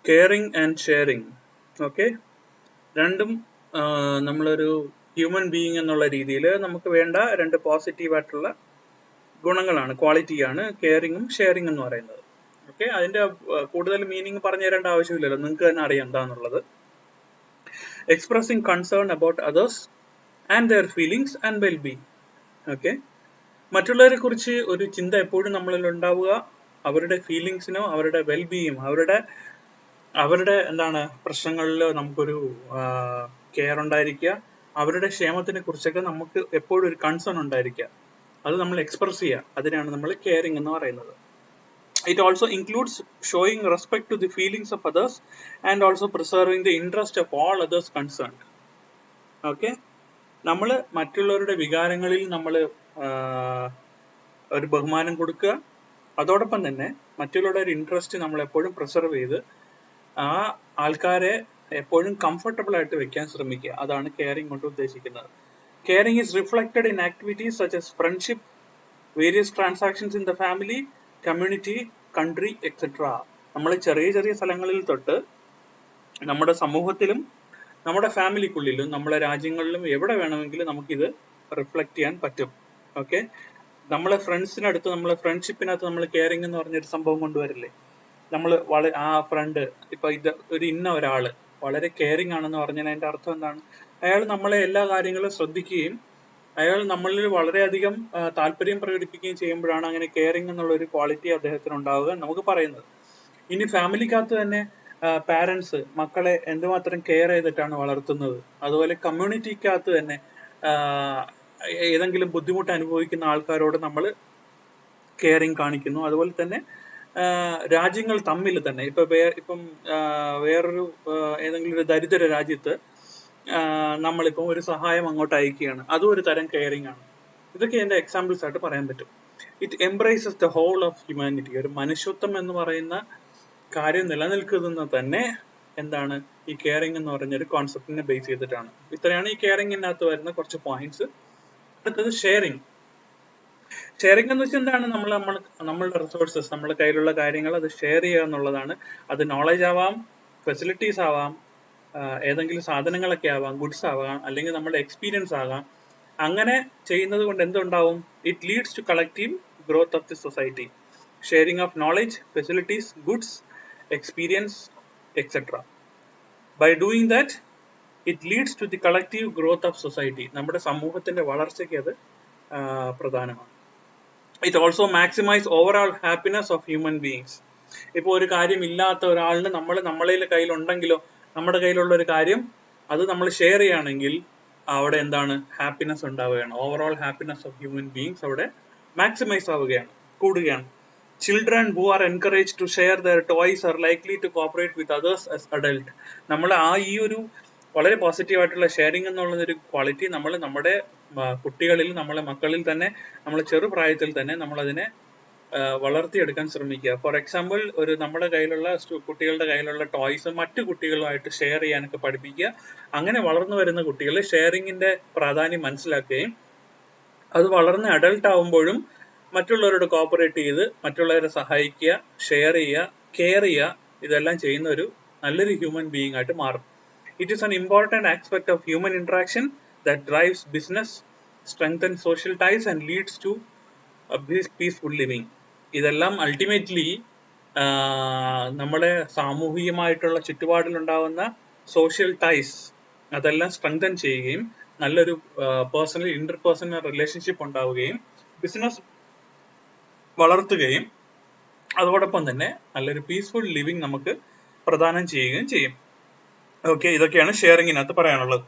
Caring and sharing. Okay, രണ്ടും നമ്മളൊരു human being എന്നുള്ള രീതിയിൽ നമുക്ക് വേണ്ട രണ്ട് പോസിറ്റീവായിട്ടുള്ള ഗുണങ്ങളാണ്, ക്വാളിറ്റിയാണ് കെയറിങ്ങും ഷെയറിങ് എന്ന് പറയുന്നത്. ഓക്കെ, അതിന്റെ കൂടുതൽ മീനിങ് പറഞ്ഞു തരേണ്ട ആവശ്യമില്ലല്ലോ, നിങ്ങൾക്ക് തന്നെ അറിയാം എന്താന്നുള്ളത്. Expressing concern about others and their feelings and wellbeing. Okay, മറ്റുള്ളവരെ കുറിച്ച് ഒരു ചിന്ത എപ്പോഴും നമ്മളിൽ ഉണ്ടാവുക, അവരുടെ ഫീലിങ്സിനോ അവരുടെ വെൽബീയും അവരുടെ എന്താണ് പ്രശ്നങ്ങളിൽ നമുക്കൊരു കെയർ ഉണ്ടായിരിക്കുക, അവരുടെ ക്ഷേമത്തിനെ കുറിച്ചൊക്കെ നമുക്ക് എപ്പോഴും ഒരു കൺസേൺ ഉണ്ടായിരിക്കുക, അത് നമ്മൾ എക്സ്പ്രസ് ചെയ്യുക, അതിനാണ് നമ്മൾ കെയറിങ് എന്ന് പറയുന്നത്. It also includes showing respect to the feelings of others and also preserving the interest of all others concerned. Okay, നമ്മൾ മറ്റുള്ളവരുടെ വികാരങ്ങളിൽ നമ്മൾ ഒരു ബഹുമാനം കൊടുക്കുക, അതോടൊപ്പം തന്നെ മറ്റുള്ളവരുടെ ഒരു ഇൻട്രസ്റ്റ് നമ്മൾ എപ്പോഴും പ്രിസർവ് ചെയ്ത് ആ ആൾക്കാരെ എപ്പോഴും കംഫർട്ടബിൾ ആയിട്ട് വെക്കാൻ ശ്രമിക്കുക, അതാണ് കെയറിങ് കൊണ്ട് ഉദ്ദേശിക്കുന്നത്. Caring is reflected in activities such as friendship, various transactions in the family, community, country etcetera. നമ്മൾ ചെറിയ ചെറിയ സ്ഥലങ്ങളിൽ തൊട്ട് നമ്മുടെ സമൂഹത്തിലും നമ്മുടെ ഫാമിലിക്കുള്ളിലും നമ്മുടെ രാജ്യങ്ങളിലും എവിടെ വേണമെങ്കിലും നമുക്കിത് റിഫ്ലക്ട് ചെയ്യാൻ പറ്റും. ഓക്കെ, നമ്മളെ ഫ്രണ്ട്സിനടുത്ത് നമ്മളെ ഫ്രണ്ട്ഷിപ്പിനകത്ത് നമ്മൾ കെയറിങ് എന്ന് പറഞ്ഞൊരു സംഭവം കൊണ്ടുവരില്ലേ, നമ്മൾ ആ ഫ്രണ്ട് ഇപ്പൊ ഇത് ഒരു ഇന്ന ഒരാള് വളരെ കെയറിങ് ആണെന്ന് പറഞ്ഞാൽ അതിന്റെ അർത്ഥം എന്താണ്? അയാൾ നമ്മളെ എല്ലാ കാര്യങ്ങളും ശ്രദ്ധിക്കുകയും അയാൾ നമ്മളിൽ വളരെയധികം താല്പര്യം പ്രകടിപ്പിക്കുകയും ചെയ്യുമ്പോഴാണ് അങ്ങനെ കെയറിങ് എന്നുള്ള ഒരു ക്വാളിറ്റി അദ്ദേഹത്തിന് ഉണ്ടാവുക നമുക്ക് പറയുന്നത്. ഇനി ഫാമിലിക്കകത്ത് തന്നെ പാരന്റ്സ് മക്കളെ എന്തുമാത്രം കെയർ ചെയ്തിട്ടാണ് വളർത്തുന്നത്, അതുപോലെ കമ്മ്യൂണിറ്റിക്കകത്ത് തന്നെ ഏതെങ്കിലും ബുദ്ധിമുട്ട് അനുഭവിക്കുന്ന ആൾക്കാരോട് നമ്മൾ കെയറിങ് കാണിക്കുന്നു. അതുപോലെ തന്നെ രാജ്യങ്ങൾ തമ്മിൽ തന്നെ ഇപ്പം വേറൊരു ഏതെങ്കിലും ഒരു ദരിദ്ര രാജ്യത്ത് നമ്മളിപ്പം ഒരു സഹായം അങ്ങോട്ട് അയക്കുകയാണ്, അതും ഒരു തരം കെയറിങ് ആണ്. ഇതൊക്കെ എന്റെ എക്സാമ്പിൾസ് ആയിട്ട് പറയാൻ പറ്റും. It embraces the whole of humanity. ഒരു മനുഷ്യത്വം എന്ന് പറയുന്ന കാര്യം നിലനിൽക്കുന്നത് തന്നെ എന്താണ്, ഈ കെയറിങ് എന്ന് പറഞ്ഞൊരു കോൺസെപ്റ്റിനെ ബേസ് ചെയ്തിട്ടാണ്. ഇത്രയാണ് ഈ കെയറിങ്ങിനകത്ത് വരുന്ന കുറച്ച് പോയിന്റ്സ്. അടുത്തത് ഷെയറിങ്. ഷെയറിങ് എന്ന് വെച്ചാൽ എന്താണ്, നമ്മളുടെ റിസോഴ്സസ്, നമ്മുടെ കയ്യിലുള്ള കാര്യങ്ങൾ അത് ഷെയർ ചെയ്യുക എന്നുള്ളതാണ്. അത് നോളജ് ആവാം, ഫെസിലിറ്റീസ് ആവാം, ഏതെങ്കിലും സാധനങ്ങളൊക്കെ ആവാം, ഗുഡ്സ് ആവാം, അല്ലെങ്കിൽ നമ്മുടെ എക്സ്പീരിയൻസ് ആകാം. അങ്ങനെ ചെയ്യുന്നത് കൊണ്ട് എന്തുണ്ടാവും? It leads to collective growth of the society. Sharing of knowledge, facilities, goods, experience etcetera. By doing that it leads to the collective growth of society. നമ്മുടെ സമൂഹത്തിന്റെ വളർച്ചയ്ക്ക് അത് പ്രധാനമാണ്. It also maximise overall happiness of human beings. ഇപ്പോൾ ഒരു കാര്യം ഇല്ലാത്ത ഒരാളിന് നമ്മളെ കയ്യിലുണ്ടെങ്കിലോ, നമ്മുടെ കയ്യിലുള്ള ഒരു കാര്യം അത് നമ്മൾ ഷെയർ ചെയ്യുകയാണെങ്കിൽ അവിടെ എന്താണ്, ഹാപ്പിനെസ് ഉണ്ടാവുകയാണ്. Overall happiness of human beings അവിടെ മാക്സിമൈസ് ആവുകയാണ്, കൂടുകയാണ്. Children who are encourage to share their toys are likely to cooperate with others as adult. നമ്മൾ ഈ ഒരു വളരെ പോസിറ്റീവ് ആയിട്ടുള്ള ഷെയറിങ് എന്നുള്ളൊരു ക്വാളിറ്റി നമ്മുടെ കുട്ടികളിൽ, നമ്മളെ മക്കളിൽ തന്നെ നമ്മൾ ചെറുപ്രായത്തിൽ തന്നെ നമ്മളതിനെ വളർത്തിയെടുക്കാൻ ശ്രമിക്കുക. ഫോർ എക്സാമ്പിൾ, നമ്മുടെ കയ്യിലുള്ള കുട്ടികളുടെ കയ്യിലുള്ള ടോയ്സ് മറ്റു കുട്ടികളുമായിട്ട് ഷെയർ ചെയ്യാനൊക്കെ പഠിപ്പിക്കുക. അങ്ങനെ വളർന്നു വരുന്ന കുട്ടികൾ ഷെയറിങ്ങിന്റെ പ്രാധാന്യം മനസ്സിലാക്കുകയും അത് വളർന്ന് അഡൾട്ട് ആവുമ്പോഴും മറ്റുള്ളവരോട് കോപ്പറേറ്റ് ചെയ്ത് മറ്റുള്ളവരെ സഹായിക്കുക, ഷെയർ ചെയ്യുക, കെയർ ചെയ്യുക, ഇതെല്ലാം ചെയ്യുന്ന ഒരു നല്ലൊരു ഹ്യൂമൻ ബീയിങ് ആയിട്ട് മാറും. It is an important aspect of human interaction that drives business, strengthens social ties and leads to a peaceful living. ഇതെല്ലാം അൾട്ടിമേറ്റ്ലി നമ്മുടെ സാമൂഹികമായിട്ടുള്ള ചുറ്റുപാടിലുണ്ടാവുന്ന സോഷ്യൽ ടൈസ് അതെല്ലാം സ്ട്രെങ്തൻ ചെയ്യുകയും നല്ലൊരു പേഴ്സണൽ ഇന്റർപേഴ്സണൽ റിലേഷൻഷിപ്പ് ഉണ്ടാവുകയും ബിസിനസ് വളർത്തുകയും അതോടൊപ്പം തന്നെ നല്ലൊരു പീസ്ഫുൾ ലിവിങ് നമുക്ക് പ്രദാനം ചെയ്യുകയും ചെയ്യും. ഓക്കെ, ഇതൊക്കെയാണ് ഷെയറിങ്ങിനകത്ത് പറയാനുള്ളത്.